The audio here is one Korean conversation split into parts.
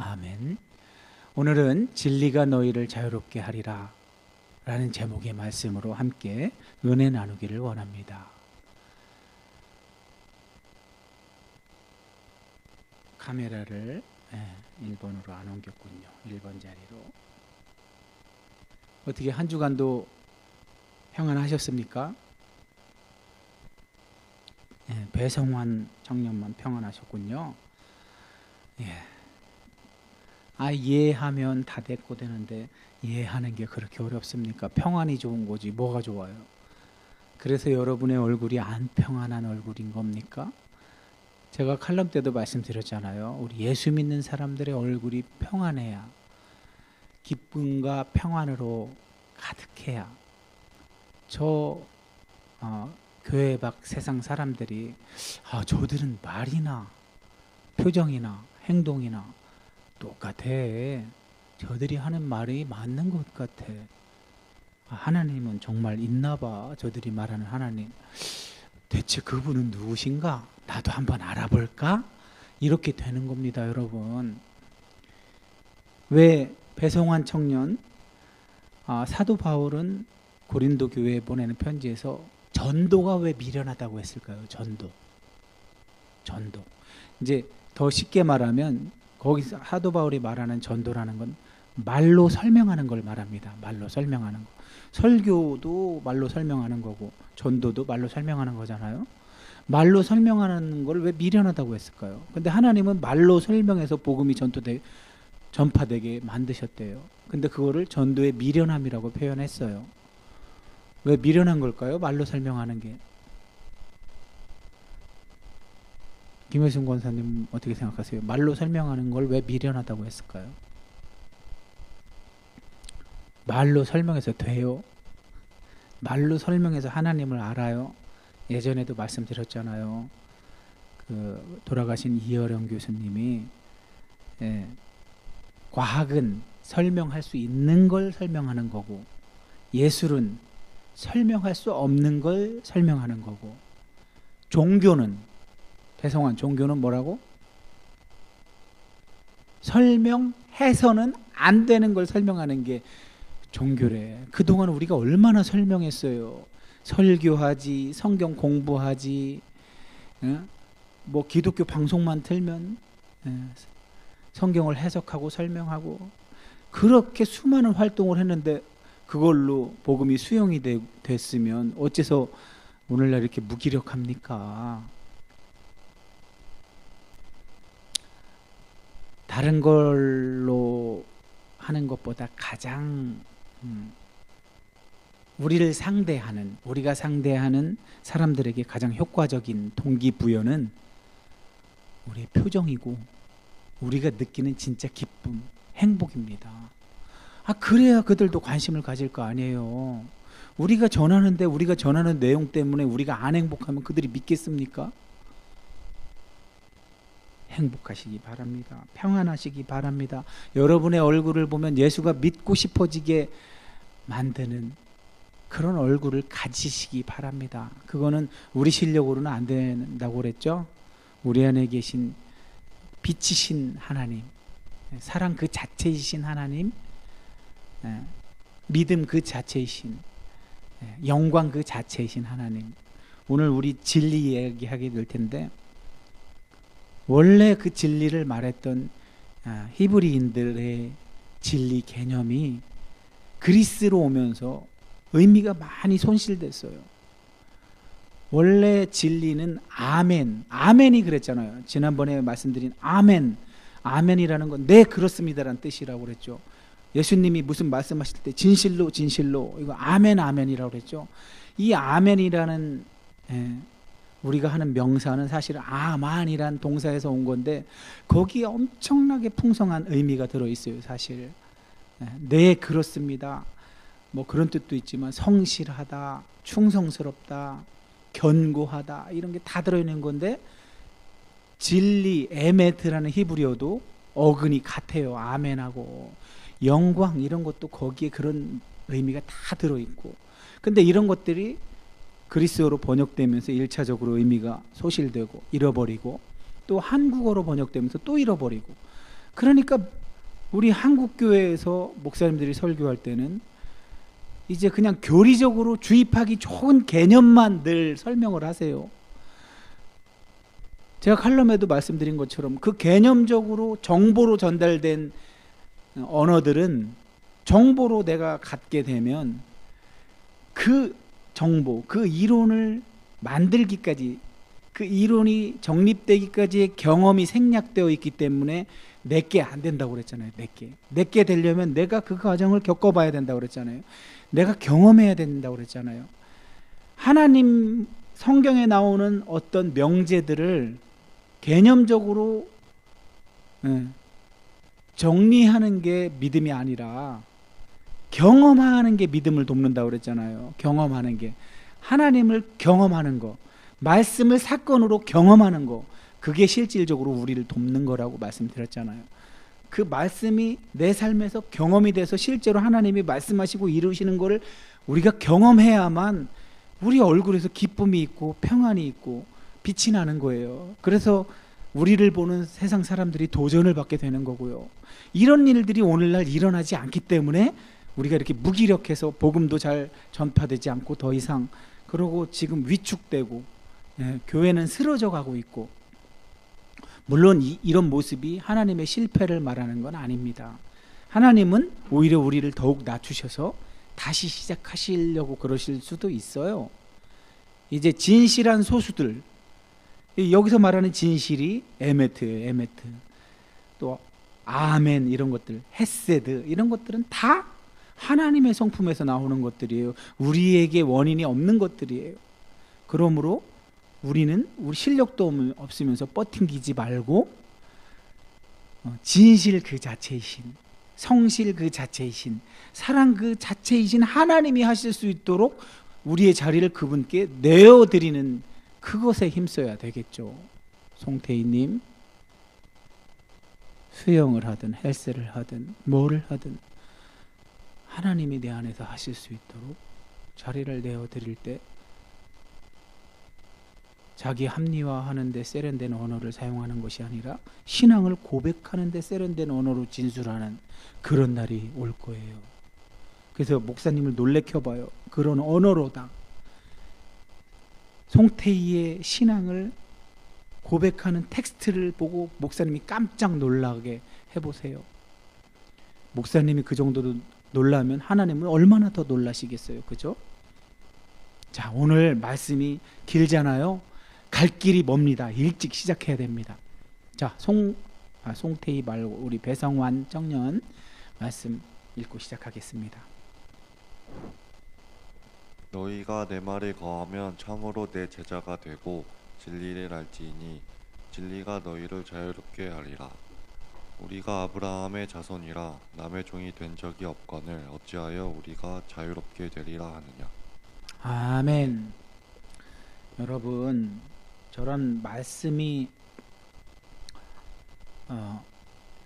아멘. 오늘은 진리가 너희를 자유롭게 하리라 라는 제목의 말씀으로 함께 은혜 나누기를 원합니다. 카메라를 1번으로 안 옮겼군요. 1번 자리로. 어떻게 한 주간도 평안하셨습니까? 배성환 청년만 평안하셨군요. 이해하면 다 됐고 되는데 이해하는 게 그렇게 어렵습니까? 평안이 좋은 거지 뭐가 좋아요? 그래서 여러분의 얼굴이 안 평안한 얼굴인 겁니까? 제가 칼럼 때도 말씀드렸잖아요. 우리 예수 믿는 사람들의 얼굴이 평안해야, 기쁨과 평안으로 가득해야 교회 밖 세상 사람들이 저들은 말이나 표정이나 행동이나 똑같아. 저들이 하는 말이 맞는 것 같아. 하나님은 정말 있나 봐. 저들이 말하는 하나님. 대체 그분은 누구신가? 나도 한번 알아볼까? 이렇게 되는 겁니다, 여러분. 왜 배성환 청년, 사도 바울은 고린도 교회에 보내는 편지에서 전도가 왜 미련하다고 했을까요? 전도. 이제 더 쉽게 말하면 거기서 사도 바울이 말하는 전도라는 건 말로 설명하는 걸 말합니다. 말로 설명하는 거. 설교도 말로 설명하는 거고 전도도 말로 설명하는 거잖아요. 말로 설명하는 걸 왜 미련하다고 했을까요? 근데 하나님은 말로 설명해서 복음이 전파되게 만드셨대요. 근데 그거를 전도의 미련함이라고 표현했어요. 왜 미련한 걸까요? 말로 설명하는 게. 김혜순 권사님 어떻게 생각하세요? 말로 설명하는 걸 왜 미련하다고 했을까요? 말로 설명해서 돼요? 말로 설명해서 하나님을 알아요? 예전에도 말씀드렸잖아요. 돌아가신 이어령 교수님이 과학은 설명할 수 있는 걸 설명하는 거고 예술은 설명할 수 없는 걸 설명하는 거고 종교는 배성환 종교는 뭐라고? 설명해서는 안 되는 걸 설명하는 게 종교래. 그동안 우리가 얼마나 설명했어요. 설교하지, 성경 공부하지, 뭐 기독교 방송만 틀면 성경을 해석하고 설명하고 그렇게 수많은 활동을 했는데 그걸로 복음이 수용이 됐으면 어째서 오늘날 이렇게 무기력합니까? 다른 걸로 하는 것보다 가장 우리가 상대하는 사람들에게 가장 효과적인 동기부여는 우리의 표정이고 우리가 느끼는 진짜 기쁨, 행복입니다. 그래야 그들도 관심을 가질 거 아니에요. 우리가 전하는 내용 때문에 우리가 안 행복하면 그들이 믿겠습니까? 행복하시기 바랍니다. 평안하시기 바랍니다. 여러분의 얼굴을 보면 예수가 믿고 싶어지게 만드는 그런 얼굴을 가지시기 바랍니다. 그거는 우리 실력으로는 안 된다고 그랬죠. 우리 안에 계신 빛이신 하나님, 사랑 그 자체이신 하나님, 믿음 그 자체이신, 영광 그 자체이신 하나님. 오늘 우리 진리 이야기하게 될 텐데 원래 그 진리를 말했던 히브리인들의 진리 개념이 그리스로 오면서 의미가 많이 손실됐어요. 원래 진리는 아멘이 그랬잖아요. 지난번에 말씀드린 아멘이라는 건 네 그렇습니다라는 뜻이라고 그랬죠. 예수님이 무슨 말씀하실 때 진실로 이거 아멘이라고 그랬죠. 이 아멘이라는 우리가 하는 명사는 사실은 아만이란 동사에서 온 건데 거기에 엄청나게 풍성한 의미가 들어있어요. 사실 네 그렇습니다 뭐 그런 뜻도 있지만 성실하다, 충성스럽다, 견고하다 이런 게 다 들어있는 건데 진리, 에메트라는 히브리어도 어근이 같아요. 아멘하고 영광 이런 것도 거기에 그런 의미가 다 들어있고 근데 이런 것들이 그리스어로 번역되면서 1차적으로 의미가 소실되고 잃어버리고 또 한국어로 번역되면서 또 잃어버리고 그러니까 우리 한국 교회에서 목사님들이 설교할 때는 이제 그냥 교리적으로 주입하기 좋은 개념만 늘 설명을 하세요. 제가 칼럼에도 말씀드린 것처럼 그 개념적으로 정보로 전달된 언어들은 정보로 내가 갖게 되면 그 정보, 그 이론을 만들기까지, 그 이론이 정립되기까지의 경험이 생략되어 있기 때문에 내게 안 된다고 그랬잖아요. 내게 되려면 내가 그 과정을 겪어봐야 된다고 그랬잖아요. 내가 경험해야 된다고 그랬잖아요. 하나님 성경에 나오는 어떤 명제들을 개념적으로 정리하는 게 믿음이 아니라 경험하는 게 믿음을 돕는다고 그랬잖아요. 경험하는 게, 하나님을 경험하는 거, 말씀을 사건으로 경험하는 거, 그게 실질적으로 우리를 돕는 거라고 말씀드렸잖아요. 그 말씀이 내 삶에서 경험이 돼서 실제로 하나님이 말씀하시고 이루시는 거를 우리가 경험해야만 우리 얼굴에서 기쁨이 있고 평안이 있고 빛이 나는 거예요. 그래서 우리를 보는 세상 사람들이 도전을 받게 되는 거고요. 이런 일들이 오늘날 일어나지 않기 때문에 우리가 이렇게 무기력해서 복음도 잘 전파되지 않고 더 이상, 그러고 지금 위축되고 교회는 쓰러져 가고 있고, 물론 이런 모습이 하나님의 실패를 말하는 건 아닙니다. 하나님은 오히려 우리를 더욱 낮추셔서 다시 시작하시려고 그러실 수도 있어요. 이제 진실한 소수들, 여기서 말하는 진실이 에메트예요. 에메트. 또 아멘, 이런 것들, 헤세드, 이런 것들은 다 하나님의 성품에서 나오는 것들이에요. 우리에게 원인이 없는 것들이에요. 그러므로 우리는 우리 실력도 없으면서 버팅기지 말고 진실 그 자체이신, 성실 그 자체이신, 사랑 그 자체이신 하나님이 하실 수 있도록 우리의 자리를 그분께 내어드리는 그것에 힘써야 되겠죠. 송태희님, 수영을 하든 헬스를 하든 뭐를 하든 하나님이 내 안에서 하실 수 있도록 자리를 내어드릴 때 자기 합리화하는 데 세련된 언어를 사용하는 것이 아니라 신앙을 고백하는 데 세련된 언어로 진술하는 그런 날이 올 거예요. 그래서 목사님을 놀래켜봐요. 그런 언어로다. 송태희의 신앙을 고백하는 텍스트를 보고 목사님이 깜짝 놀라게 해보세요. 목사님이 그 정도로 놀라면 하나님은 얼마나 더 놀라시겠어요. 그죠? 자, 오늘 말씀이 길잖아요. 갈 길이 멉니다. 일찍 시작해야 됩니다. 자, 송태희 말고 우리 배성환 청년 말씀 읽고 시작하겠습니다. 너희가 내 말에 거하면 참으로 내 제자가 되고 진리를 알지니 진리가 너희를 자유롭게 하리라. 우리가 아브라함의 자손이라 남의 종이 된 적이 없거늘 어찌하여 우리가 자유롭게 되리라 하느냐. 아멘. 여러분, 저런 말씀이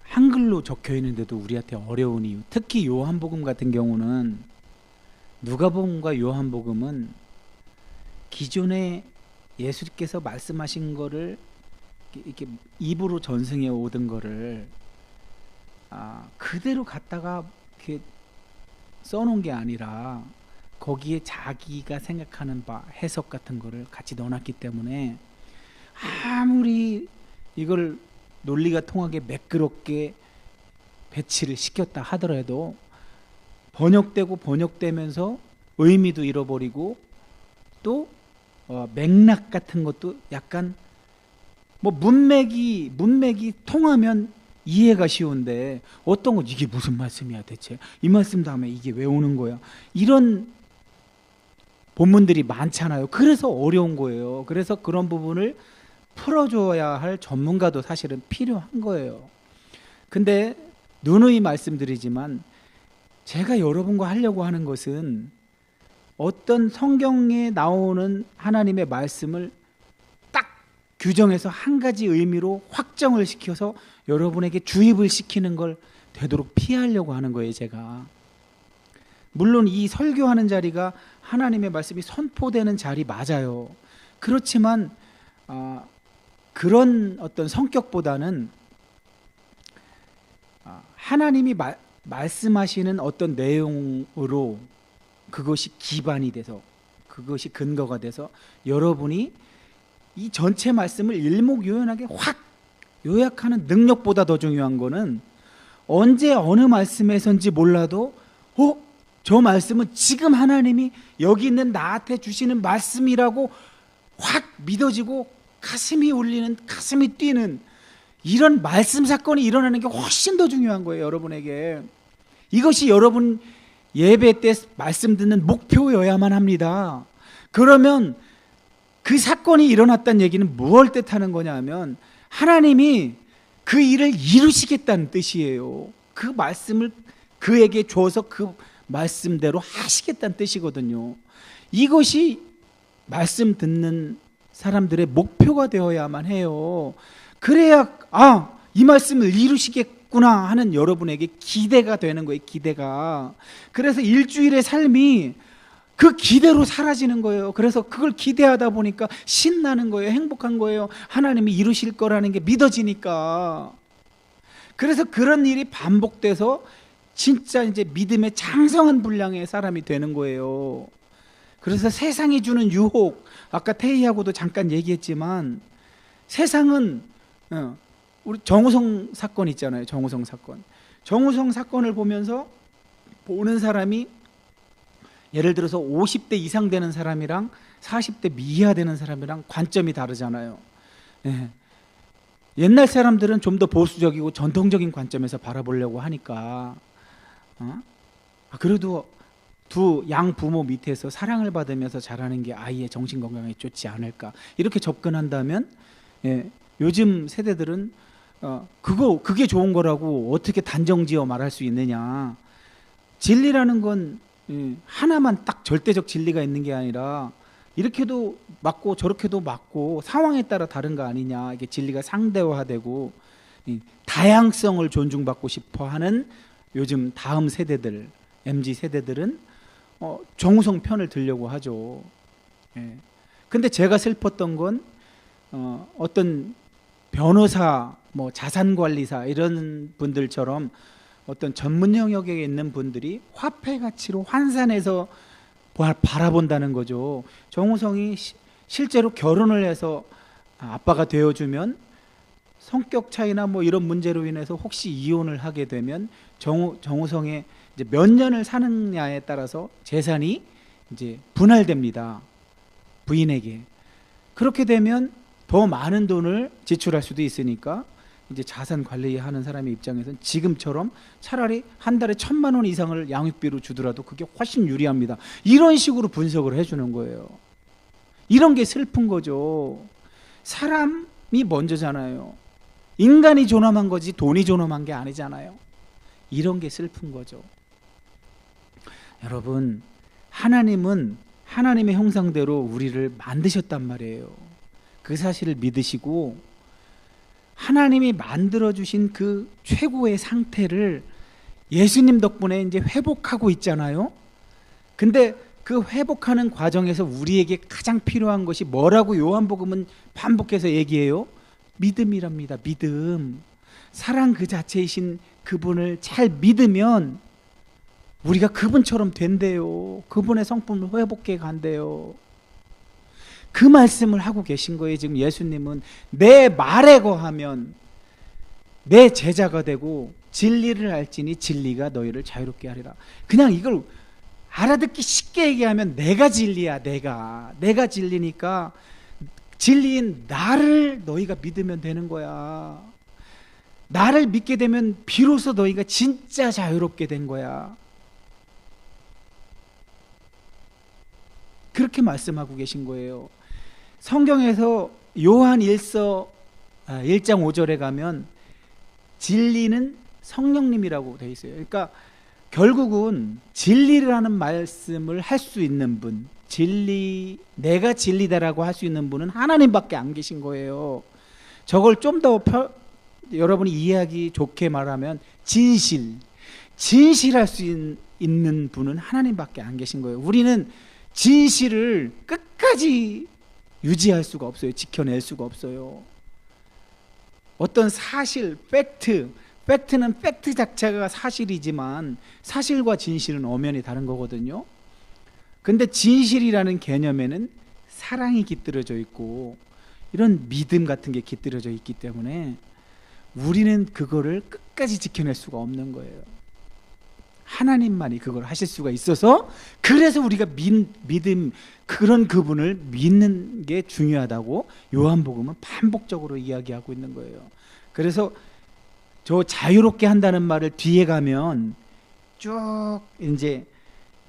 한글로 적혀 있는데도 우리한테 어려운 이유, 특히 요한복음 같은 경우는, 누가복음과 요한복음은 기존에 예수께서 말씀하신 거를 이렇게 입으로 전승해 오던 거를 그대로 갖다가 이렇게 써놓은 게 아니라 거기에 자기가 생각하는 바, 해석 같은 거를 같이 넣어놨기 때문에 아무리 이걸 논리가 통하게 매끄럽게 배치를 시켰다 하더라도 번역되면서 의미도 잃어버리고 또 맥락 같은 것도 약간 뭐 문맥이 통하면 이해가 쉬운데 어떤 건 이게 무슨 말씀이야 대체, 이 말씀 다음에 이게 왜 오는 거야, 이런 본문들이 많잖아요. 그래서 어려운 거예요. 그래서 그런 부분을 풀어줘야 할 전문가도 사실은 필요한 거예요. 근데 누누이 말씀드리지만 제가 여러분과 하려고 하는 것은 어떤 성경에 나오는 하나님의 말씀을 딱 규정해서 한 가지 의미로 확정을 시켜서 여러분에게 주입을 시키는 걸 되도록 피하려고 하는 거예요. 제가 물론 이 설교하는 자리가 하나님의 말씀이 선포되는 자리 맞아요. 그렇지만 그런 어떤 성격보다는 하나님이 말씀하시는 어떤 내용으로 그것이 기반이 돼서, 그것이 근거가 돼서 여러분이 이 전체 말씀을 일목요연하게 확 요약하는 능력보다 더 중요한 거는, 언제 어느 말씀에선지 몰라도 저 말씀은 지금 하나님이 여기 있는 나한테 주시는 말씀이라고 확 믿어지고 가슴이 울리는, 가슴이 뛰는 이런 말씀 사건이 일어나는 게 훨씬 더 중요한 거예요, 여러분에게. 이것이 여러분 예배 때 말씀 듣는 목표여야만 합니다. 그러면 그 사건이 일어났다는 얘기는 무엇을 뜻하는 거냐 하면, 하나님이 그 일을 이루시겠다는 뜻이에요. 그 말씀을 그에게 줘서 그 말씀대로 하시겠다는 뜻이거든요. 이것이 말씀 듣는 사람들의 목표가 되어야만 해요. 그래야 이 말씀을 이루시겠구나 하는 여러분에게 기대가 되는 거예요. 기대가. 그래서 일주일의 삶이 그 기대로 사라지는 거예요. 그래서 그걸 기대하다 보니까 신나는 거예요. 행복한 거예요. 하나님이 이루실 거라는 게 믿어지니까. 그래서 그런 일이 반복돼서 진짜 이제 믿음의 장성한 분량의 사람이 되는 거예요. 그래서 세상이 주는 유혹, 아까 태희하고도 잠깐 얘기했지만, 세상은 우리 정우성 사건 있잖아요. 정우성 사건. 정우성 사건을 보면서 보는 사람이 예를 들어서 50대 이상 되는 사람이랑 40대 미이하 되는 사람이랑 관점이 다르잖아요. 옛날 사람들은 좀 더 보수적이고 전통적인 관점에서 바라보려고 하니까, 그래도 두 양 부모 밑에서 사랑을 받으면서 자라는 게 아이의 정신 건강에 좋지 않을까, 이렇게 접근한다면, 요즘 세대들은 그게 좋은 거라고 어떻게 단정지어 말할 수 있느냐. 진리라는 건 하나만 딱 절대적 진리가 있는 게 아니라 이렇게도 맞고 저렇게도 맞고 상황에 따라 다른 거 아니냐. 이게 진리가 상대화되고 다양성을 존중받고 싶어하는 요즘 다음 세대들, MZ 세대들은 정우성 편을 들려고 하죠. 근데 제가 슬펐던 건 어떤 변호사, 자산관리사 이런 분들처럼 어떤 전문 영역에 있는 분들이 화폐 가치로 환산해서 바라본다는 거죠. 정우성이 실제로 결혼을 해서 아빠가 되어주면 성격 차이나 이런 문제로 인해서 혹시 이혼을 하게 되면 정우성의 이제 몇 년을 사느냐에 따라서 재산이 이제 분할됩니다. 부인에게. 그렇게 되면 더 많은 돈을 지출할 수도 있으니까 이제 자산 관리하는 사람의 입장에서는 지금처럼 차라리 한 달에 1,000만 원 이상을 양육비로 주더라도 그게 훨씬 유리합니다. 이런 식으로 분석을 해주는 거예요. 이런 게 슬픈 거죠. 사람이 먼저잖아요. 인간이 존엄한 거지 돈이 존엄한 게 아니잖아요. 이런 게 슬픈 거죠. 여러분, 하나님은 하나님의 형상대로 우리를 만드셨단 말이에요. 그 사실을 믿으시고 하나님이 만들어주신 그 최고의 상태를 예수님 덕분에 이제 회복하고 있잖아요. 근데 그 회복하는 과정에서 우리에게 가장 필요한 것이 뭐라고 요한복음은 반복해서 얘기해요? 믿음이랍니다. 믿음. 사랑 그 자체이신 그분을 잘 믿으면 우리가 그분처럼 된대요. 그분의 성품을 회복해 간대요. 그 말씀을 하고 계신 거예요. 지금 예수님은 내 말에 거하면 내 제자가 되고 진리를 알지니 진리가 너희를 자유롭게 하리라. 그냥 이걸 알아듣기 쉽게 얘기하면 내가 진리야. 내가 진리니까 진리인 나를 너희가 믿으면 되는 거야. 나를 믿게 되면 비로소 너희가 진짜 자유롭게 된 거야. 그렇게 말씀하고 계신 거예요. 성경에서 요한 1장 5절에 가면 진리는 성령님이라고 되어 있어요. 그러니까 결국은 진리라는 말씀을 할 수 있는 분, 내가 진리다라고 할 수 있는 분은 하나님밖에 안 계신 거예요. 저걸 좀 더 여러분이 이해하기 좋게 말하면 진실할 수 있는 분은 하나님밖에 안 계신 거예요. 우리는 진실을 끝까지 유지할 수가 없어요. 지켜낼 수가 없어요. 어떤 사실, 팩트, 팩트는 팩트 자체가 사실이지만 사실과 진실은 엄연히 다른 거거든요. 근데 진실이라는 개념에는 사랑이 깃들여져 있고 이런 믿음 같은 게 깃들여져 있기 때문에 우리는 그거를 끝까지 지켜낼 수가 없는 거예요. 하나님만이 그걸 하실 수가 있어서, 그래서 우리가 믿음, 그런 그분을 믿는 게 중요하다고 요한복음은 반복적으로 이야기하고 있는 거예요. 그래서 저 자유롭게 한다는 말을 뒤에 가면 쭉 이제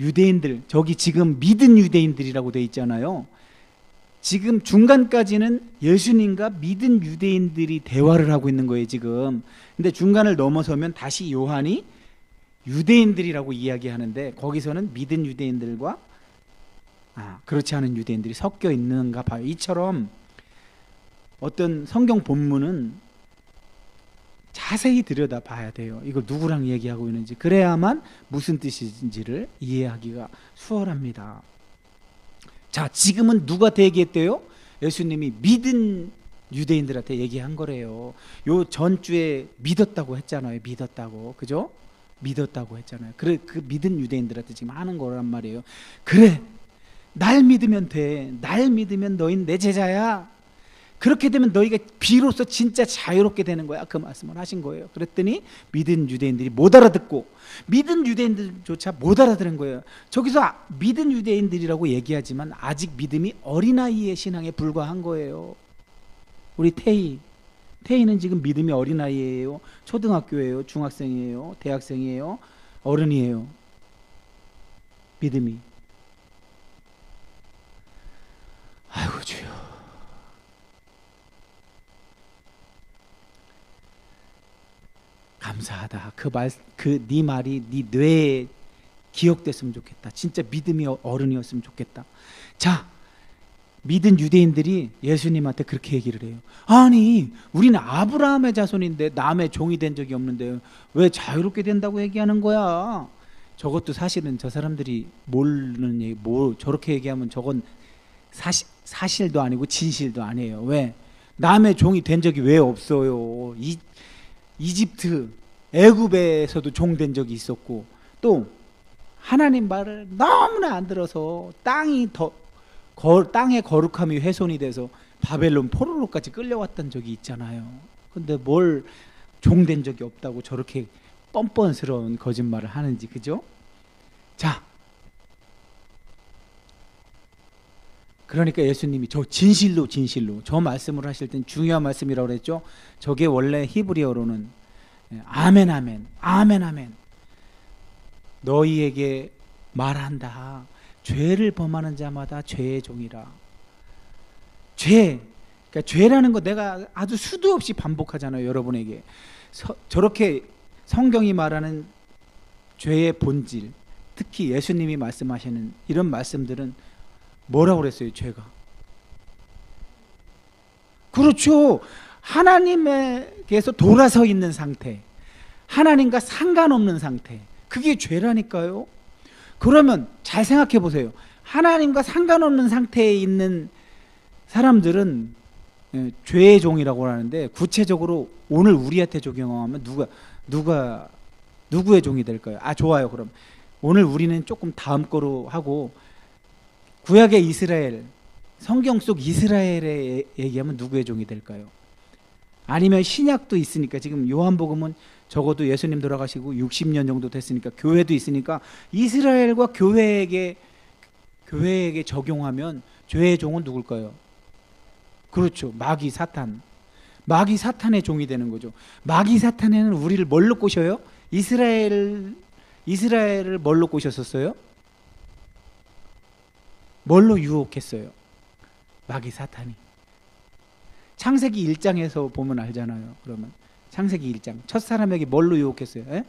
유대인들, 저기 지금 믿은 유대인들이라고 돼 있잖아요. 지금 중간까지는 예수님과 믿은 유대인들이 대화를 하고 있는 거예요 지금. 근데 중간을 넘어서면 다시 요한이 유대인들이라고 이야기하는데, 거기서는 믿은 유대인들과 그렇지 않은 유대인들이 섞여 있는가 봐요. 이처럼 어떤 성경 본문은 자세히 들여다 봐야 돼요. 이걸 누구랑 얘기하고 있는지. 그래야만 무슨 뜻인지를 이해하기가 수월합니다. 자, 지금은 누가 얘기했대요? 예수님이 믿은 유대인들한테 얘기한 거래요. 요 전주에 믿었다고 했잖아요. 믿었다고. 그죠? 믿었다고 했잖아요. 그래, 그 믿은 유대인들한테 지금 하는 거란 말이에요. 그래, 날 믿으면 돼. 날 믿으면 너희는 내 제자야. 그렇게 되면 너희가 비로소 진짜 자유롭게 되는 거야. 그 말씀을 하신 거예요. 그랬더니 믿은 유대인들이 못 알아듣고, 믿은 유대인들조차 못 알아들은 거예요. 저기서 믿은 유대인들이라고 얘기하지만 아직 믿음이 어린아이의 신앙에 불과한 거예요. 우리 태희는 지금 믿음이 어린아이예요? 초등학교예요? 중학생이에요? 대학생이에요? 어른이에요? 믿음이. 아이고 주여. 감사하다. 네 말이 네 뇌에 기억됐으면 좋겠다. 진짜 믿음이 어른이었으면 좋겠다. 자, 믿은 유대인들이 예수님한테 그렇게 얘기를 해요. 아니, 우리는 아브라함의 자손인데 남의 종이 된 적이 없는데 왜 자유롭게 된다고 얘기하는 거야? 저것도 사실은 저 사람들이 모르는 얘기, 저렇게 얘기하면 저건 사실도 아니고 진실도 아니에요. 왜? 남의 종이 된 적이 왜 없어요? 이집트, 애굽에서도 종 된 적이 있었고, 또 하나님 말을 너무나 안 들어서 땅의 거룩함이 훼손이 돼서 바벨론 포로로까지 끌려왔던 적이 있잖아요. 근데 뭘 종된 적이 없다고 저렇게 뻔뻔스러운 거짓말을 하는지, 그죠? 자, 그러니까 예수님이 저 진실로 저 말씀을 하실 땐 중요한 말씀이라고 그랬죠. 저게 원래 히브리어로는 아멘 아멘 아멘 아멘, 너희에게 말한다. 죄를 범하는 자마다 죄의 종이라. 그러니까 죄라는 거 내가 아주 수도 없이 반복하잖아요, 여러분에게. 저렇게 성경이 말하는 죄의 본질, 특히 예수님이 말씀하시는 이런 말씀들은 뭐라고 그랬어요? 죄가. 그렇죠. 하나님에게서 돌아서 있는 상태, 하나님과 상관없는 상태, 그게 죄라니까요. 그러면 잘 생각해 보세요. 하나님과 상관없는 상태에 있는 사람들은 죄의 종이라고 하는데, 구체적으로 오늘 우리한테 적용하면 누구의 종이 될까요? 좋아요. 그럼 오늘 우리는 조금 다음 거로 하고, 구약의 이스라엘, 성경 속 이스라엘에 얘기하면 누구의 종이 될까요? 아니면 신약도 있으니까, 지금 요한복음은 적어도 예수님 돌아가시고 60년 정도 됐으니까 교회도 있으니까 이스라엘과 교회에게 적용하면 죄의 종은 누굴까요? 그렇죠. 마귀 사탄. 마귀 사탄의 종이 되는 거죠. 마귀 사탄에는 우리를 뭘로 꼬셔요? 이스라엘을 뭘로 꼬셨었어요? 뭘로 유혹했어요? 마귀 사탄이. 창세기 1장에서 보면 알잖아요. 그러면 창세기 1장 첫 사람에게 뭘로 유혹했어요?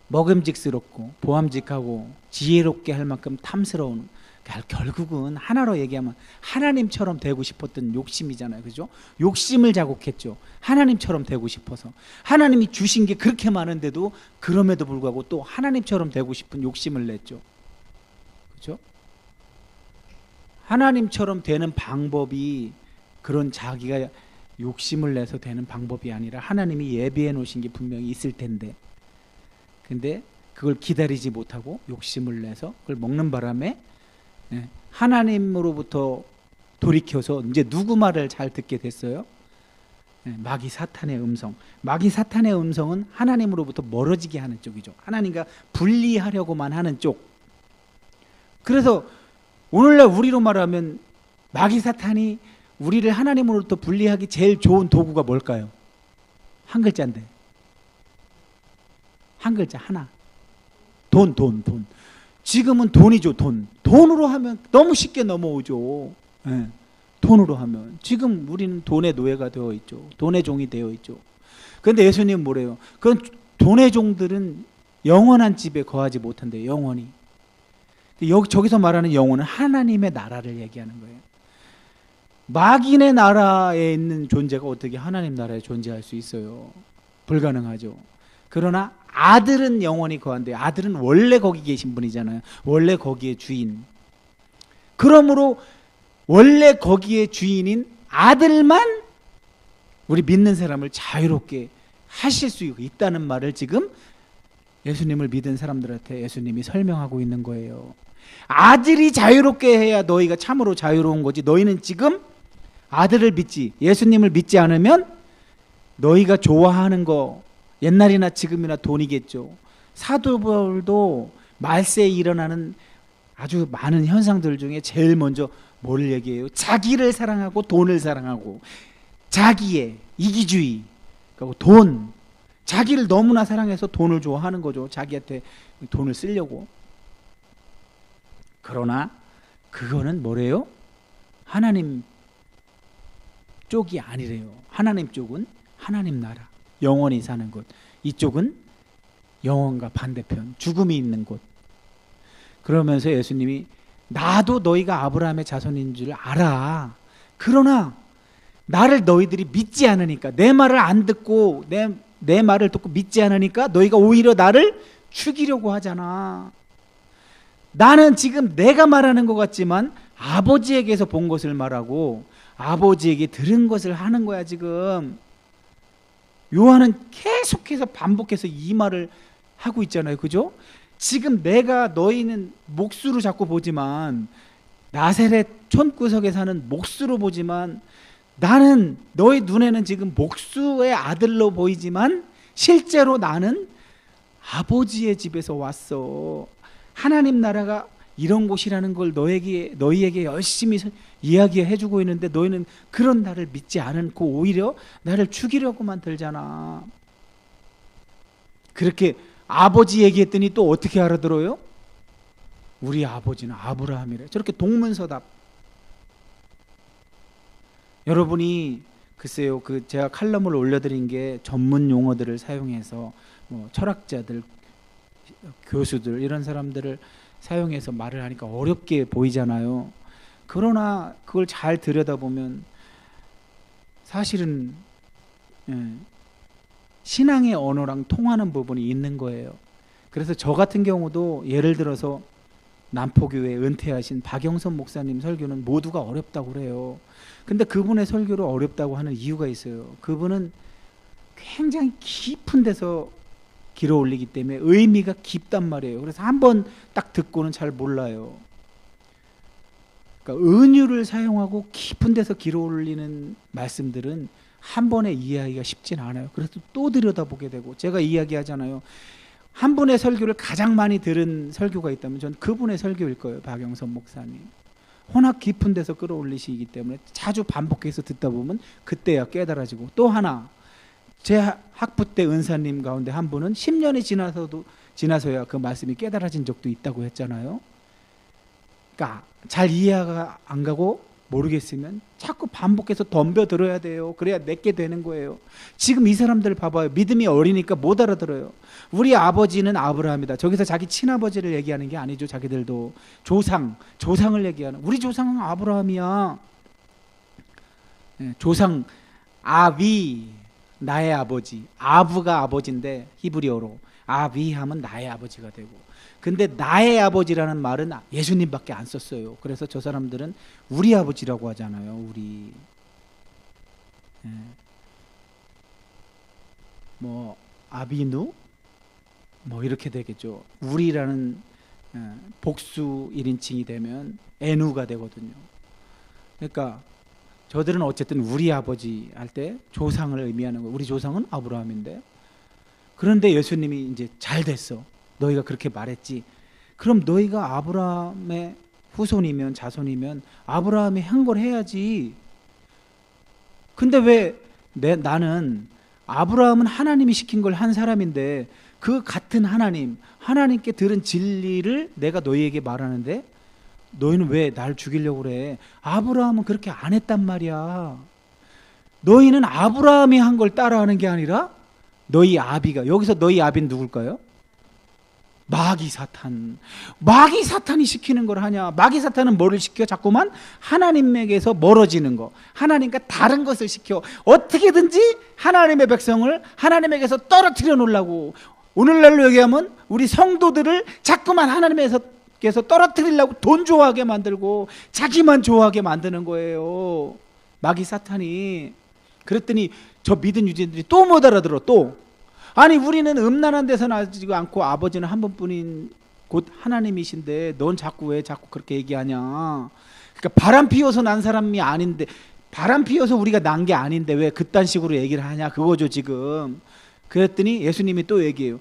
먹음직스럽고 보암직하고 지혜롭게 할 만큼 탐스러운, 결국은 하나로 얘기하면 하나님처럼 되고 싶었던 욕심이잖아요. 그죠? 욕심을 자극했죠. 하나님처럼 되고 싶어서. 하나님이 주신 게 그렇게 많은데도 그럼에도 불구하고 또 하나님처럼 되고 싶은 욕심을 냈죠. 그죠? 하나님처럼 되는 방법이 그런 자기가 욕심을 내서 되는 방법이 아니라 하나님이 예비해 놓으신 게 분명히 있을 텐데, 근데 그걸 기다리지 못하고 욕심을 내서 그걸 먹는 바람에 하나님으로부터 돌이켜서 이제 누구 말을 잘 듣게 됐어요? 마귀 사탄의 음성. 마귀 사탄의 음성은 하나님으로부터 멀어지게 하는 쪽이죠. 하나님과 분리하려고만 하는 쪽. 그래서 오늘날 우리로 말하면 마귀 사탄이 우리를 하나님으로부터 분리하기 제일 좋은 도구가 뭘까요? 한 글자인데. 한 글자 하나. 돈. 지금은 돈이죠, 돈. 돈으로 하면 너무 쉽게 넘어오죠. 돈으로 하면. 지금 우리는 돈의 노예가 되어 있죠. 돈의 종이 되어 있죠. 그런데 예수님은 뭐래요? 그런 돈의 종들은 영원한 집에 거하지 못한대요. 영원히. 저기서 말하는 영혼은 하나님의 나라를 얘기하는 거예요. 마귀의 나라에 있는 존재가 어떻게 하나님 나라에 존재할 수 있어요? 불가능하죠. 그러나 아들은 영원히 거한대요. 아들은 원래 거기 계신 분이잖아요. 원래 거기에 주인. 그러므로 원래 거기에 주인인 아들만 우리 믿는 사람을 자유롭게 하실 수 있다는 말을 지금 예수님을 믿은 사람들한테 예수님이 설명하고 있는 거예요. 아들이 자유롭게 해야 너희가 참으로 자유로운 거지. 너희는 지금 아들을 믿지, 예수님을 믿지 않으면 너희가 좋아하는 거 옛날이나 지금이나 돈이겠죠. 사도 바울도 말세에 일어나는 아주 많은 현상들 중에 제일 먼저 뭘 얘기해요? 자기를 사랑하고 돈을 사랑하고, 자기의 이기주의, 그리고 돈, 자기를 너무나 사랑해서 돈을 좋아하는 거죠. 자기한테 돈을 쓰려고. 그러나 그거는 뭐래요? 하나님 쪽이 아니래요. 하나님 쪽은 하나님 나라, 영원히 사는 곳. 이쪽은 영원과 반대편, 죽음이 있는 곳. 그러면서 예수님이 나도 너희가 아브라함의 자손인 줄 알아. 그러나 나를 너희들이 믿지 않으니까, 내 말을 안 듣고 내 말을 듣고 믿지 않으니까 너희가 오히려 나를 죽이려고 하잖아. 나는 지금 내가 말하는 것 같지만 아버지에게서 본 것을 말하고 아버지에게 들은 것을 하는 거야 지금. 요한은 계속해서 반복해서 이 말을 하고 있잖아요. 그죠? 지금 내가 너희는 목수로 자꾸 보지만, 나세렛 촌구석에 사는 목수로 보지만, 나는 너희 눈에는 지금 목수의 아들로 보이지만 실제로 나는 아버지의 집에서 왔어. 하나님 나라가 이런 곳이라는 걸 너희에게 열심히 이야기해주고 있는데 너희는 그런 나를 믿지 않고 오히려 나를 죽이려고만 들잖아. 그렇게 아버지 얘기했더니 또 어떻게 알아들어요? 우리 아버지는 아브라함이래. 저렇게 동문서답. 여러분이 글쎄요, 제가 칼럼을 올려드린 게 전문 용어들을 사용해서 철학자들, 교수들 이런 사람들을 사용해서 말을 하니까 어렵게 보이잖아요. 그러나 그걸 잘 들여다보면 사실은 신앙의 언어랑 통하는 부분이 있는 거예요. 그래서 저 같은 경우도 예를 들어서 남포교회 은퇴하신 박영선 목사님 설교는 모두가 어렵다고 그래요. 근데 그분의 설교를 어렵다고 하는 이유가 있어요. 그분은 굉장히 깊은 데서 길어 올리기 때문에 의미가 깊단 말이에요. 그래서 한번 딱 듣고는 잘 몰라요. 그러니까 은유를 사용하고 깊은 데서 길어 올리는 말씀들은 한 번에 이해하기가 쉽진 않아요. 그래서 또 들여다보게 되고, 제가 이야기하잖아요. 한 분의 설교를 가장 많이 들은 설교가 있다면 전 그분의 설교일 거예요. 박영선 목사님. 워낙 깊은 데서 끌어올리시기 때문에 자주 반복해서 듣다 보면 그때야 깨달아지고, 또 하나, 제 학부 때 은사님 가운데 한 분은 10년이 지나서야 그 말씀이 깨달아진 적도 있다고 했잖아요. 그러니까 잘 이해가 안 가고 모르겠으면 자꾸 반복해서 덤벼 들어야 돼요. 그래야 내게 되는 거예요. 지금 이 사람들 봐봐요. 믿음이 어리니까 못 알아들어요. 우리 아버지는 아브라함이다. 저기서 자기 친아버지를 얘기하는 게 아니죠. 자기들도 조상을 얘기하는. 우리 조상은 아브라함이야. 조상, 아비, 나의 아버지. 아브가 아버지인데 히브리어로 아비하면 나의 아버지가 되고. 근데 나의 아버지라는 말은 예수님밖에 안 썼어요. 그래서 저 사람들은 우리 아버지라고 하잖아요. 우리. 예. 뭐 아비누 뭐 이렇게 되겠죠. 우리라는 복수 1인칭이 되면 에누가 되거든요. 그러니까 저들은 어쨌든 우리 아버지 할 때 조상을 의미하는 거예요. 우리 조상은 아브라함인데. 그런데 예수님이 이제 잘 됐어. 너희가 그렇게 말했지. 그럼 너희가 아브라함의 후손이면 자손이면 아브라함이 한 걸 해야지. 근데 왜 나는 아브라함은 하나님이 시킨 걸 한 사람인데 그 같은 하나님께 들은 진리를 내가 너희에게 말하는데 너희는 왜 날 죽이려고 그래? 아브라함은 그렇게 안 했단 말이야. 너희는 아브라함이 한 걸 따라하는 게 아니라 너희 아비가, 여기서 너희 아비는 누굴까요? 마귀 사탄이 시키는 걸 하냐? 마귀 사탄은 뭐를 시켜? 자꾸만 하나님에게서 멀어지는 거, 하나님과 다른 것을 시켜. 어떻게든지 하나님의 백성을 하나님에게서 떨어뜨려 놓으려고. 오늘날로 얘기하면 우리 성도들을 자꾸만 하나님에서 떨어뜨리려고 돈 좋아하게 만들고 자기만 좋아하게 만드는 거예요, 마귀 사탄이. 그랬더니 저 믿은 유대인들이 또 못 알아들어. 또 아니 우리는 음란한 데서 나지 않고 아버지는 한 분뿐인 곧 하나님이신데 넌 왜 자꾸 그렇게 얘기하냐. 그러니까 바람 피워서 난 사람이 아닌데, 바람 피워서 우리가 난 게 아닌데 왜 그딴 식으로 얘기를 하냐, 그거죠 지금. 그랬더니 예수님이 또 얘기해요.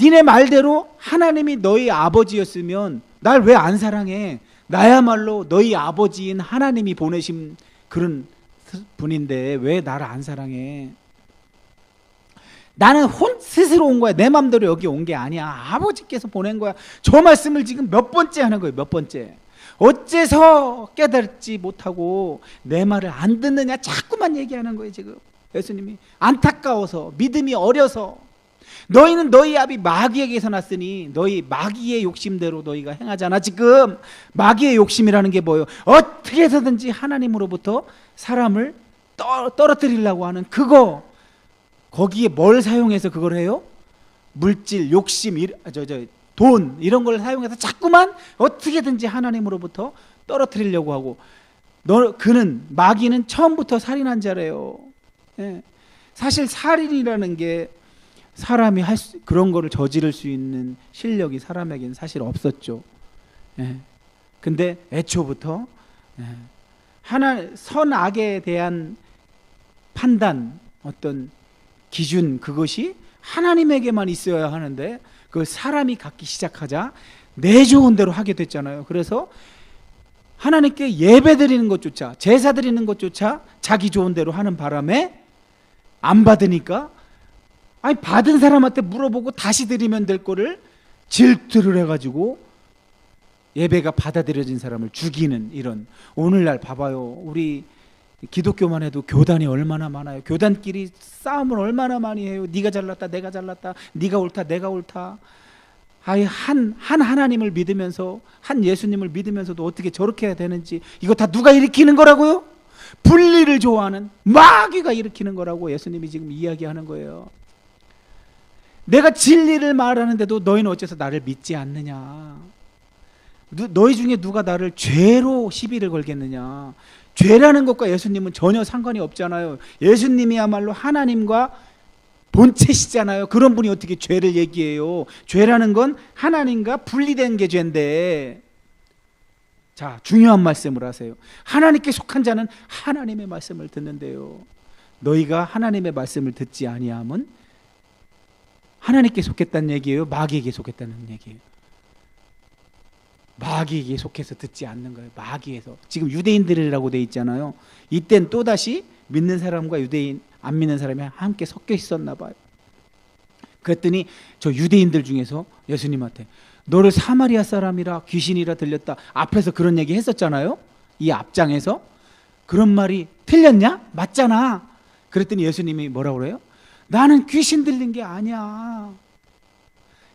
니네 말대로 하나님이 너희 아버지였으면 날 왜 안 사랑해? 나야말로 너희 아버지인 하나님이 보내신 그런 분인데 왜 나를 안 사랑해? 나는 스스로 온 거야. 내 맘대로 여기 온 게 아니야. 아버지께서 보낸 거야. 저 말씀을 지금 몇 번째 하는 거예요. 몇 번째. 어째서 깨달지 못하고 내 말을 안 듣느냐, 자꾸만 얘기하는 거예요 지금 예수님이. 안타까워서, 믿음이 어려서. 너희는 너희 아비 마귀에게서 났으니 너희 마귀의 욕심대로 너희가 행하잖아. 지금 마귀의 욕심이라는 게 뭐예요? 어떻게 해서든지 하나님으로부터 사람을 떨어뜨리려고 하는 그거. 거기에 뭘 사용해서 그걸 해요? 물질, 욕심, 돈 이런 걸 사용해서 자꾸만 어떻게든지 하나님으로부터 떨어뜨리려고 하고. 마귀는 처음부터 살인한 자래요. 예. 사실 살인이라는 게 사람이 그런 거를 저지를 수 있는 실력이 사람에게는 사실 없었죠. 예. 근데 애초부터 선악에 대한 판단, 어떤 기준, 그것이 하나님에게만 있어야 하는데 그 사람이 갖기 시작하자 내 좋은 대로 하게 됐잖아요. 그래서 하나님께 예배 드리는 것조차, 제사 드리는 것조차 자기 좋은 대로 하는 바람에 안 받으니까, 받은 사람한테 물어보고 다시 드리면 될 거를 질투를 해가지고 예배가 받아들여진 사람을 죽이는, 이런. 오늘날 봐봐요. 우리 기독교만 해도 교단이 얼마나 많아요. 교단끼리 싸움을 얼마나 많이 해요. 네가 잘났다, 내가 잘났다, 네가 옳다, 내가 옳다. 한 하나님을 믿으면서, 한 예수님을 믿으면서도 어떻게 저렇게 해야 되는지, 이거 다 누가 일으키는 거라고요? 분리를 좋아하는 마귀가 일으키는 거라고 예수님이 지금 이야기하는 거예요. 내가 진리를 말하는데도 너희는 어째서 나를 믿지 않느냐. 너희 중에 누가 나를 죄로 시비를 걸겠느냐. 죄라는 것과 예수님은 전혀 상관이 없잖아요. 예수님이야말로 하나님과 본체시잖아요. 그런 분이 어떻게 죄를 얘기해요? 죄라는 건 하나님과 분리된 게 죄인데. 자, 중요한 말씀을 하세요. 하나님께 속한 자는 하나님의 말씀을 듣는데요. 너희가 하나님의 말씀을 듣지 아니함은 하나님께 속했다는 얘기예요? 마귀에게 속했다는 얘기예요? 마귀에게 속해서 듣지 않는 거예요. 마귀에서. 지금 유대인들이라고 돼 있잖아요. 이땐 또다시 믿는 사람과 유대인, 안 믿는 사람이 함께 섞여 있었나 봐요. 그랬더니 저 유대인들 중에서 예수님한테 너를 사마리아 사람이라 귀신이라 들렸다. 앞에서 그런 얘기 했었잖아요. 이 앞장에서. 그런 말이 틀렸냐? 맞잖아. 그랬더니 예수님이 뭐라고 그래요? 나는 귀신 들린 게 아니야.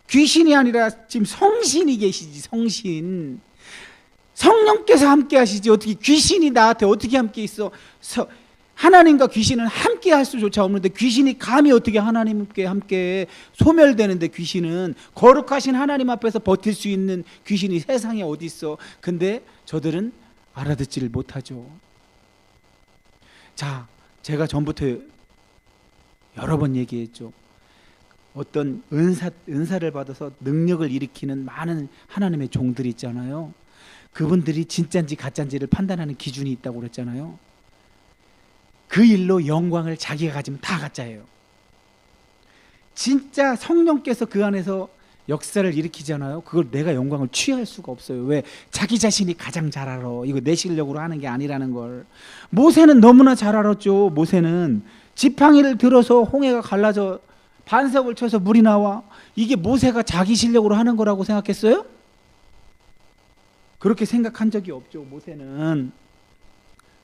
귀신이 아니라 지금 성신이 계시지. 성신. 성령께서 함께 하시지. 어떻게 귀신이 나한테 어떻게 함께 있어? 하나님과 귀신은 함께 할 수조차 없는데 귀신이 감히 어떻게 하나님께 함께 소멸되는데, 귀신은 거룩하신 하나님 앞에서 버틸 수 있는 귀신이 세상에 어디 있어. 근데 저들은 알아듣지를 못하죠. 자, 제가 전부터 여러 번 얘기했죠. 어떤 은사를 받아서 능력을 일으키는 많은 하나님의 종들이 있잖아요. 그분들이 진짜인지 가짜인지를 판단하는 기준이 있다고 그랬잖아요. 그 일로 영광을 자기가 가지면 다 가짜예요. 진짜 성령께서 그 안에서 역사를 일으키잖아요. 그걸 내가 영광을 취할 수가 없어요. 왜? 자기 자신이 가장 잘 알아. 이거 내 실력으로 하는 게 아니라는 걸. 모세는 너무나 잘 알았죠. 모세는 지팡이를 들어서 홍해가 갈라져 반석을 쳐서 물이 나와. 이게 모세가 자기 실력으로 하는 거라고 생각했어요? 그렇게 생각한 적이 없죠.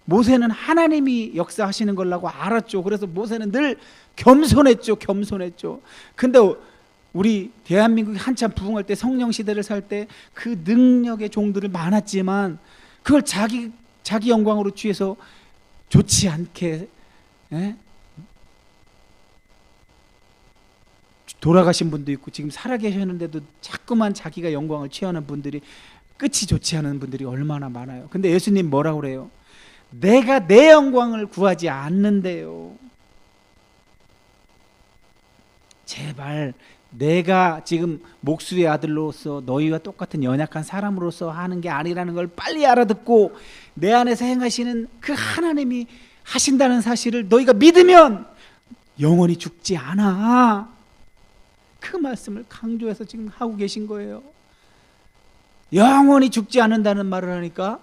모세는 하나님이 역사하시는 거라고 알았죠. 그래서 모세는 늘 겸손했죠. 근데 우리 대한민국이 한참 부흥할 때, 성령 시대를 살 때 그 능력의 종들을 많았지만 그걸 자기 영광으로 취해서 좋지 않게 돌아가신 분도 있고, 지금 살아계셨는데도 자꾸만 자기가 영광을 취하는 분들이, 끝이 좋지 않은 분들이 얼마나 많아요. 근데 예수님 뭐라고 그래요? 내가 내 영광을 구하지 않는데요. 제발 내가 지금 목수의 아들로서 너희와 똑같은 연약한 사람으로서 하는 게 아니라는 걸 빨리 알아듣고, 내 안에서 행하시는 그 하나님이 하신다는 사실을 너희가 믿으면 영원히 죽지 않아. 그 말씀을 강조해서 지금 하고 계신 거예요. 영원히 죽지 않는다는 말을 하니까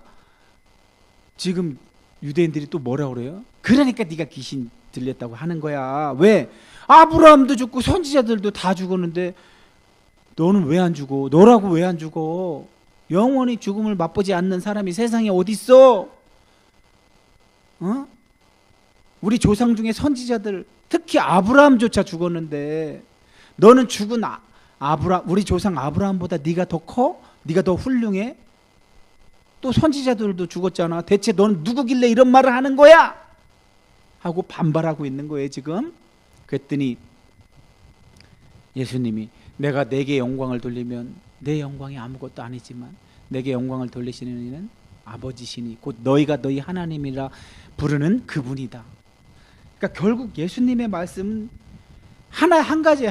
지금 유대인들이 또 뭐라고 그래요? 그러니까 네가 귀신 들렸다고 하는 거야. 왜? 아브라함도 죽고 선지자들도 다 죽었는데 너는 왜 안 죽어? 너라고 왜 안 죽어? 영원히 죽음을 맛보지 않는 사람이 세상에 어디 있어? 우리 조상 중에 선지자들, 특히 아브라함조차 죽었는데 너는 죽은 우리 조상 아브라함보다 네가 더 커? 네가 더 훌륭해? 또 선지자들도 죽었잖아. 대체 너는 누구길래 이런 말을 하는 거야? 하고 반발하고 있는 거예요 지금. 그랬더니 예수님이, 내가 내게 영광을 돌리면 내 영광이 아무것도 아니지만 내게 영광을 돌리시는 이는 아버지시니 곧 너희가 너희 하나님이라 부르는 그분이다. 그러니까 결국 예수님의 말씀 한 가지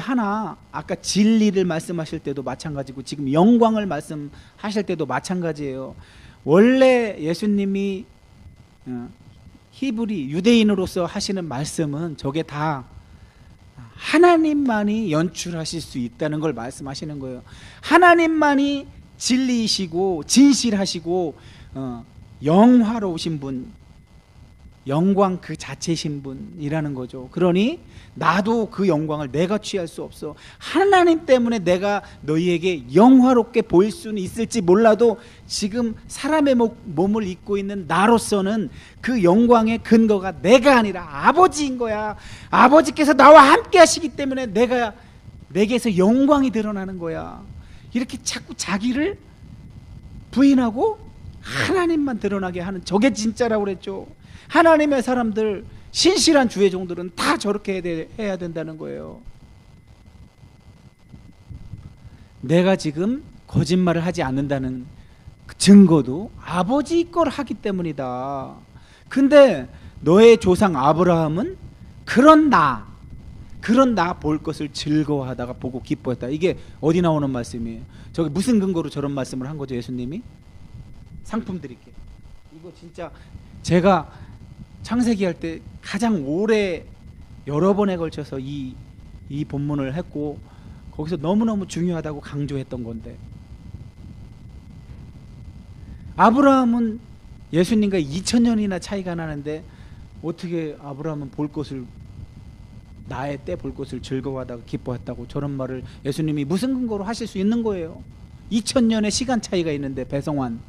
아까 진리를 말씀하실 때도 마찬가지고 지금 영광을 말씀하실 때도 마찬가지예요. 원래 예수님이 히브리 유대인으로서 하시는 말씀은 저게 다 하나님만이 연출하실 수 있다는 걸 말씀하시는 거예요. 하나님만이 진리이시고 진실하시고 영화로우신 분, 영광 그 자체신 분이라는 거죠. 그러니 나도 그 영광을 내가 취할 수 없어. 하나님 때문에 내가 너희에게 영화롭게 보일 수는 있을지 몰라도 지금 사람의 몸을 입고 있는 나로서는 그 영광의 근거가 내가 아니라 아버지인 거야. 아버지께서 나와 함께 하시기 때문에 내게서 영광이 드러나는 거야. 이렇게 자꾸 자기를 부인하고 하나님만 드러나게 하는, 저게 진짜라고 그랬죠. 하나님의 사람들, 신실한 주의 종들은 다 저렇게 해야 된다는 거예요. 내가 지금 거짓말을 하지 않는다는 그 증거도 아버지 걸 하기 때문이다. 근데 너의 조상 아브라함은 그런 나 볼 것을 즐거워하다가 보고 기뻐했다. 이게 어디 나오는 말씀이에요? 저기 무슨 근거로 저런 말씀을 한 거죠 예수님이? 상품 드릴게요. 이거 진짜 제가 창세기 할 때 가장 오래 여러 번에 걸쳐서 이 본문을 했고 거기서 너무너무 중요하다고 강조했던 건데, 아브라함은 예수님과 2000년이나 차이가 나는데 어떻게 아브라함은 나의 때 볼 것을 즐거워하다가 기뻐했다고 저런 말을 예수님이 무슨 근거로 하실 수 있는 거예요? 2000년의 시간 차이가 있는데, 배성환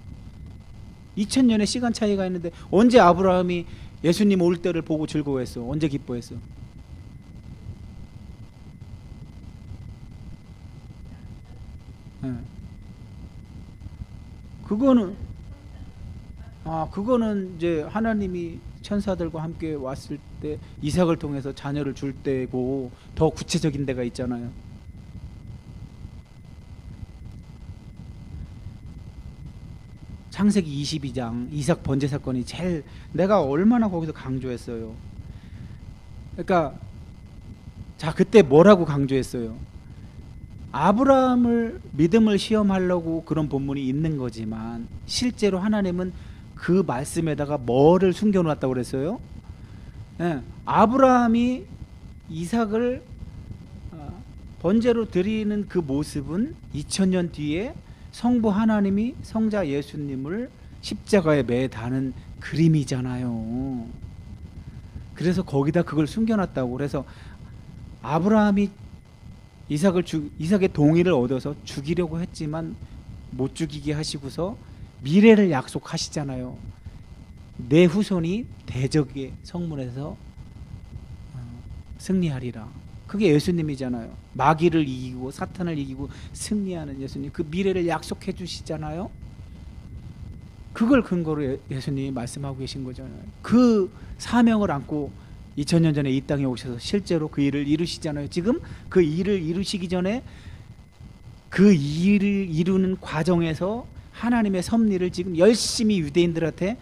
2000년의 시간 차이가 있는데 언제 아브라함이 예수님 올 때를 보고 즐거워했어? 언제 기뻐했어? 네. 그거는 이제 하나님이 천사들과 함께 왔을 때 이삭을 통해서 자녀를 줄 때고 더 구체적인 데가 있잖아요. 창세기 22장 이삭 번제 사건이 제일 내가 얼마나 거기서 강조했어요. 그러니까 자 그때 뭐라고 강조했어요? 아브라함을 믿음을 시험하려고 그런 본문이 있는 거지만 실제로 하나님은 그 말씀에다가 뭐를 숨겨놨다고 그랬어요? 예, 아브라함이 이삭을 번제로 드리는 그 모습은 2000년 뒤에 성부 하나님이 성자 예수님을 십자가에 매 다는 그림이잖아요. 그래서 거기다 그걸 숨겨놨다고. 그래서 아브라함이 이삭의 동의를 얻어서 죽이려고 했지만 못 죽이게 하시고서 미래를 약속하시잖아요. 내 후손이 대적의 성문에서 승리하리라. 그게 예수님이잖아요. 마귀를 이기고 사탄을 이기고 승리하는 예수님, 그 미래를 약속해 주시잖아요. 그걸 근거로 예수님이 말씀하고 계신 거잖아요. 그 사명을 안고 2000년 전에 이 땅에 오셔서 실제로 그 일을 이루시잖아요. 지금 그 일을 이루시기 전에 그 일을 이루는 과정에서 하나님의 섭리를 지금 열심히 유대인들한테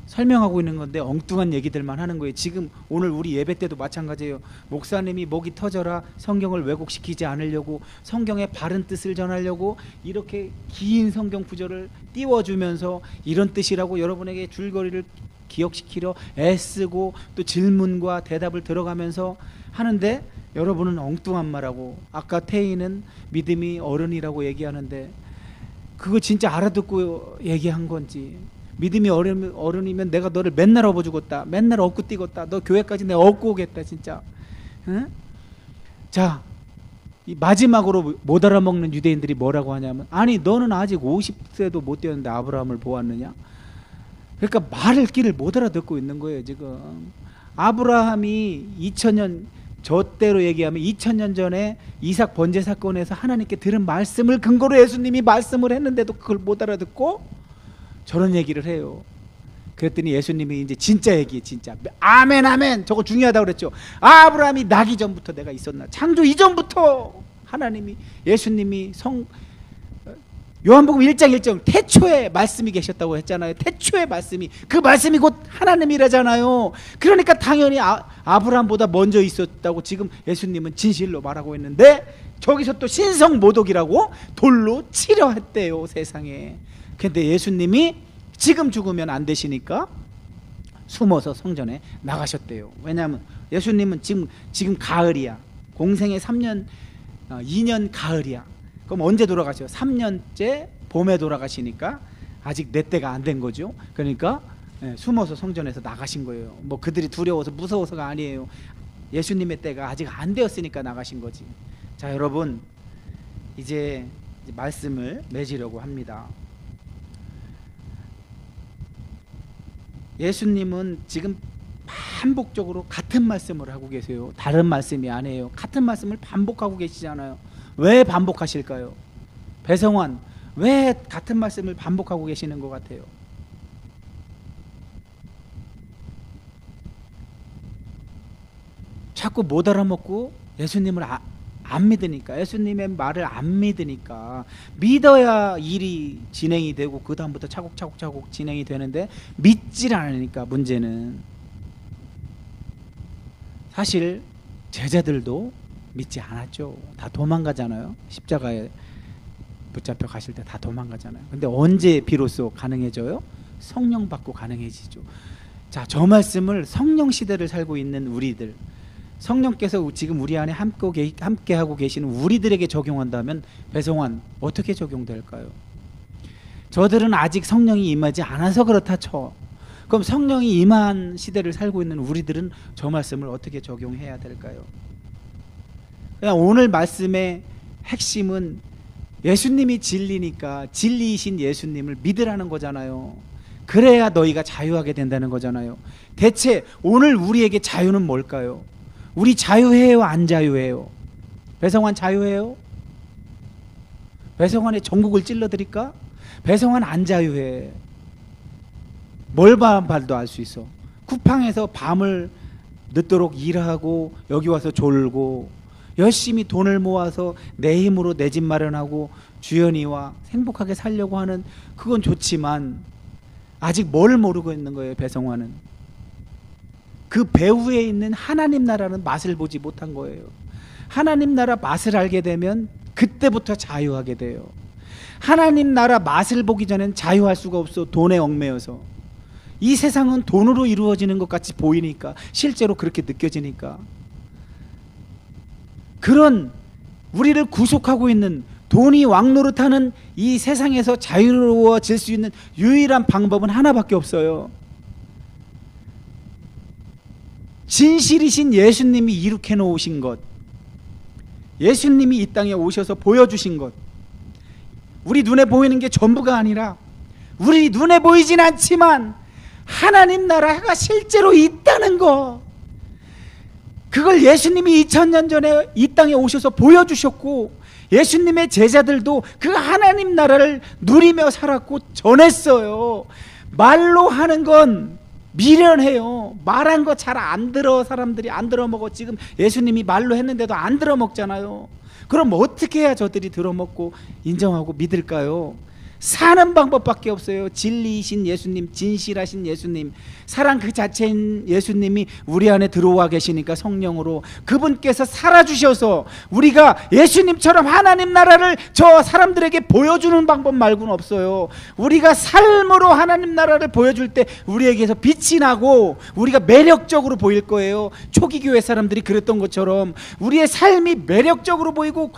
설명하고 있는 건데 엉뚱한 얘기들만 하는 거예요. 지금 오늘 우리 예배 때도 마찬가지예요. 목사님이 목이 터져라 성경을 왜곡시키지 않으려고, 성경의 바른 뜻을 전하려고 이렇게 긴 성경 구절을 띄워주면서 이런 뜻이라고 여러분에게 줄거리를 기억시키려 애쓰고 또 질문과 대답을 들어가면서 하는데, 여러분은 엉뚱한 말하고, 아까 태희는 믿음이 어른이라고 얘기하는데 그거 진짜 알아듣고 얘기한 건지, 믿음이 어른이면 내가 너를 맨날 업어 죽었다, 맨날 업고 뛰겠다, 너 교회까지 내가 업고 오겠다 진짜. 응? 자, 이 마지막으로 못 알아먹는 유대인들이 뭐라고 하냐면, 아니 너는 아직 50세도 못 되었는데 아브라함을 보았느냐. 그러니까 말을 길을 못 알아듣고 있는 거예요 지금. 아브라함이 2000년, 저때로 얘기하면 2000년 전에 이삭 번제 사건에서 하나님께 들은 말씀을 근거로 예수님이 말씀을 했는데도 그걸 못 알아듣고 저런 얘기를 해요. 그랬더니 예수님이 이제 진짜 얘기해. 진짜 아멘 아멘, 저거 중요하다고 그랬죠. 아브라함이 나기 전부터 내가 있었나, 창조 이전부터 하나님이, 예수님이 요한복음 1장 1절 태초에 말씀이 계셨다고 했잖아요. 태초에 말씀이, 그 말씀이 곧 하나님이라잖아요. 그러니까 당연히 아브라함보다 먼저 있었다고 지금 예수님은 진실로 말하고 있는데, 저기서 또 신성모독이라고 돌로 치려 했대요 세상에. 근데 예수님이 지금 죽으면 안 되시니까 숨어서 성전에 나가셨대요. 왜냐하면 예수님은 지금 가을이야. 공생의 3년 2년 가을이야. 그럼 언제 돌아가셔요? 3년째 봄에 돌아가시니까 아직 내 때가 안 된 거죠. 그러니까 숨어서 성전에서 나가신 거예요. 뭐 그들이 두려워서 무서워서가 아니에요. 예수님의 때가 아직 안 되었으니까 나가신 거지. 자, 여러분 이제 말씀을 맺으려고 합니다. 예수님은 지금 반복적으로 같은 말씀을 하고 계세요. 다른 말씀이 아니에요. 같은 말씀을 반복하고 계시잖아요. 왜 반복하실까요? 배성환, 왜 같은 말씀을 반복하고 계시는 것 같아요? 자꾸 못 알아먹고 예수님을 안 믿으니까, 예수님의 말을 안 믿으니까. 믿어야 일이 진행이 되고 그 다음부터 차곡차곡 진행이 되는데 믿질 않으니까 문제는. 사실 제자들도 믿지 않았죠. 다 도망가잖아요. 십자가에 붙잡혀 가실 때 다 도망가잖아요. 근데 언제 비로소 가능해져요? 성령 받고 가능해지죠. 자, 저 말씀을 성령 시대를 살고 있는 우리들, 성령께서 지금 우리 안에 함께 하고 계시는 우리들에게 적용한다면 배성환 어떻게 적용될까요? 저들은 아직 성령이 임하지 않아서 그렇다 쳐. 그럼 성령이 임한 시대를 살고 있는 우리들은 저 말씀을 어떻게 적용해야 될까요? 그냥 오늘 말씀의 핵심은 예수님이 진리니까 진리이신 예수님을 믿으라는 거잖아요. 그래야 너희가 자유하게 된다는 거잖아요. 대체 오늘 우리에게 자유는 뭘까요? 우리 자유해요, 안 자유해요? 배성환 자유해요? 배성환의 전국을 찔러드릴까? 배성환 안 자유해. 뭘 봐도 알 수 있어. 쿠팡에서 밤을 늦도록 일하고 여기 와서 졸고 열심히 돈을 모아서 내 힘으로 내 집 마련하고 주연이와 행복하게 살려고 하는, 그건 좋지만 아직 뭘 모르고 있는 거예요. 배성화는 그 배후에 있는 하나님 나라는 맛을 보지 못한 거예요. 하나님 나라 맛을 알게 되면 그때부터 자유하게 돼요. 하나님 나라 맛을 보기 전엔 자유할 수가 없어. 돈에 얽매여서. 이 세상은 돈으로 이루어지는 것 같이 보이니까, 실제로 그렇게 느껴지니까, 그런 우리를 구속하고 있는 돈이 왕노릇하는 이 세상에서 자유로워질 수 있는 유일한 방법은 하나밖에 없어요. 진실이신 예수님이 이룩해 놓으신 것, 예수님이 이 땅에 오셔서 보여주신 것, 우리 눈에 보이는 게 전부가 아니라 우리 눈에 보이진 않지만 하나님 나라가 실제로 있다는 거, 그걸 예수님이 2000년 전에 이 땅에 오셔서 보여주셨고, 예수님의 제자들도 그 하나님 나라를 누리며 살았고 전했어요. 말로 하는 건 미련해요. 말한 거 잘 안 들어. 사람들이 안 들어 먹어. 지금 예수님이 말로 했는데도 안 들어 먹잖아요. 그럼 어떻게 해야 저들이 들어 먹고 인정하고 믿을까요? 사는 방법밖에 없어요. 진리이신 예수님, 진실하신 예수님, 사랑 그 자체인 예수님이 우리 안에 들어와 계시니까 성령으로 그분께서 살아주셔서 우리가 예수님처럼 하나님 나라를 저 사람들에게 보여주는 방법 말고는 없어요. 우리가 삶으로 하나님 나라를 보여줄 때 우리에게서 빛이 나고 우리가 매력적으로 보일 거예요. 초기 교회 사람들이 그랬던 것처럼 우리의 삶이 매력적으로 보이고,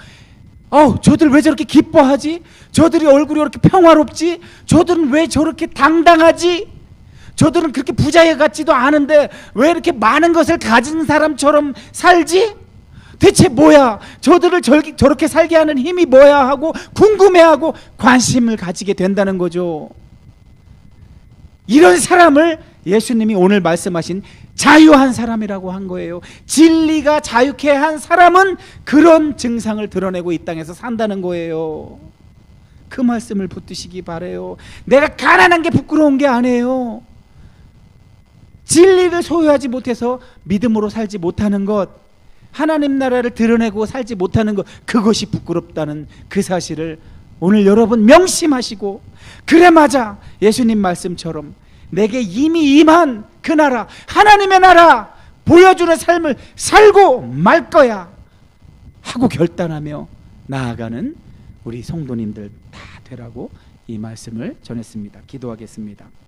저들 왜 저렇게 기뻐하지? 저들이 얼굴이 이렇게 평화롭지? 저들은 왜 저렇게 당당하지? 저들은 그렇게 부자애 같지도 않은데 왜 이렇게 많은 것을 가진 사람처럼 살지? 대체 뭐야? 저들을 저렇게 살게 하는 힘이 뭐야? 하고 궁금해하고 관심을 가지게 된다는 거죠. 이런 사람을 예수님이 오늘 말씀하신 자유한 사람이라고 한 거예요. 진리가 자유케 한 사람은 그런 증상을 드러내고 이 땅에서 산다는 거예요. 그 말씀을 붙드시기 바래요. 내가 가난한 게 부끄러운 게 아니에요. 진리를 소유하지 못해서 믿음으로 살지 못하는 것, 하나님 나라를 드러내고 살지 못하는 것, 그것이 부끄럽다는 그 사실을 오늘 여러분 명심하시고, 그래 맞아, 예수님 말씀처럼 내게 이미 임한 그 나라, 하나님의 나라 보여주는 삶을 살고 말 거야 하고 결단하며 나아가는 우리 성도님들 다 되라고 이 말씀을 전했습니다. 기도하겠습니다.